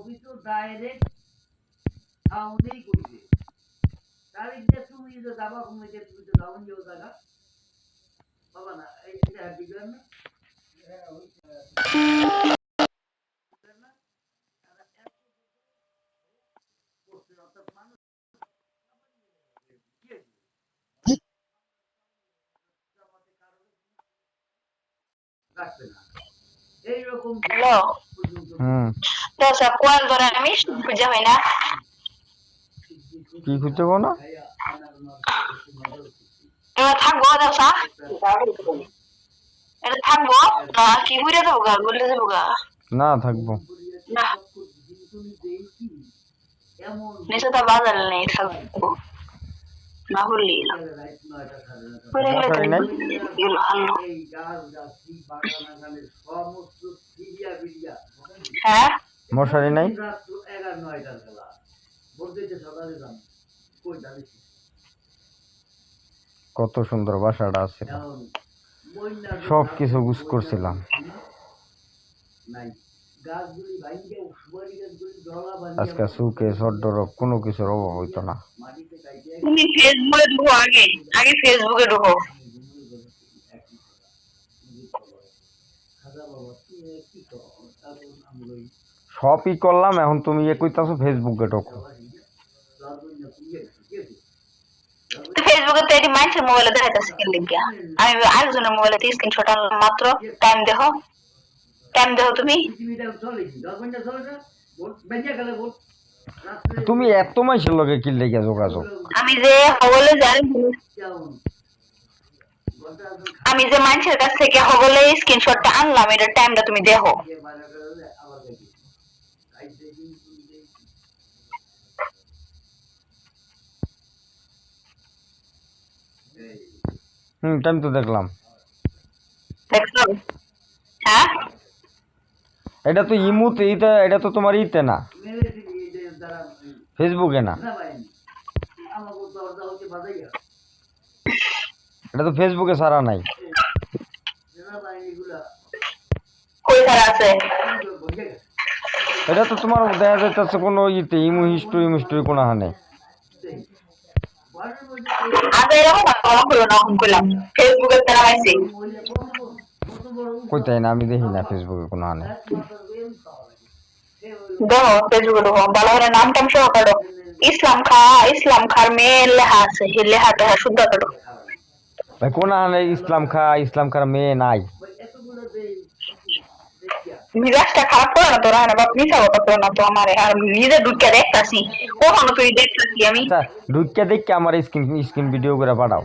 ছবি তো ডাইরেক্ট সাউন্ডেই করবে তাহলে যে তুমি যে যাবা কমিতে তুমি তো ডাউন যাও জায়গা বাবা না এটা হাঁটি করেন না হ্যালো দশা কোয়াল ধরে আমি খুঁজে হয় না কি খুঁজতে পাও না এবার থাকবো দশা এটা থাকবো না কি ঘুরে যাবো গা বললে যাবো গা না থাকবো না নিচে তো বাজার নেই থাকবো না হলি পরে গেলে গেল হাল্লো হ্যাঁ মশারি নাই কত সুন্দর বাসাটা আছে সব কিছু গুছ করছিলাম আজকে সুকে সড্ডরক কোনো কিছুর অভাব হইতো না তুমি ফেসবুকে ঢুকো আগে আগে ফেসবুকে ঢুকো সবই করলাম এখন তুমি ইয়ে কইতাছো ফেসবুকে ঢোকো ফেসবুকে তো এটি মানুষের মোবাইলে দেখাইতেছে কি লিখিয়া আমি আরেকজনের মোবাইলে স্ক্রিনশট আনলাম মাত্র টাইম দেখো তুমি তুমি এত মাইসের লগে কি লেগে যোগাযোগ আমি যে হগলে জানি আমি যে মানুষের কাছ থেকে হগলে স্ক্রিনশটটা আনলাম এটার টাইমটা তুমি দেখো টাইম তো দেখলাম দেখছো হ্যাঁ এটা তো ইমুতে এটা তো তোমার ইতে না ফেসবুকে না এটা তো ফেসবুকে ছাড়া নাই কই ছাড়া আছে এটা তো তোমার দেখা যাইতেছে কোনো ইতে ইমু হিস্ট্রি কোনো হানে আগে এরকম হলো না কইলাম ফেসবুকে তারা আইছে কইতাই না আমি দেখি না ফেসবুকে কোনো হানে দেখো ফেসবুকে ঢুকো ভালো করে নাম টাম সহ কাটো ইসলাম খার মেয়ে লেখা আছে এই লেখাটা শুদ্ধ কাটো ভাই কোন হানে ইসলাম খার মেয়ে নাই মিজাজটা খারাপ করে না তোরা না বাপ মিশা কথা করে না তো আমারে আর নিজে ঢুকে দেখতাছি কখনো তুই দেখতাছি আমি ঢুকিয়া দেখে আমার স্ক্রিন ভিডিও করে পাঠাও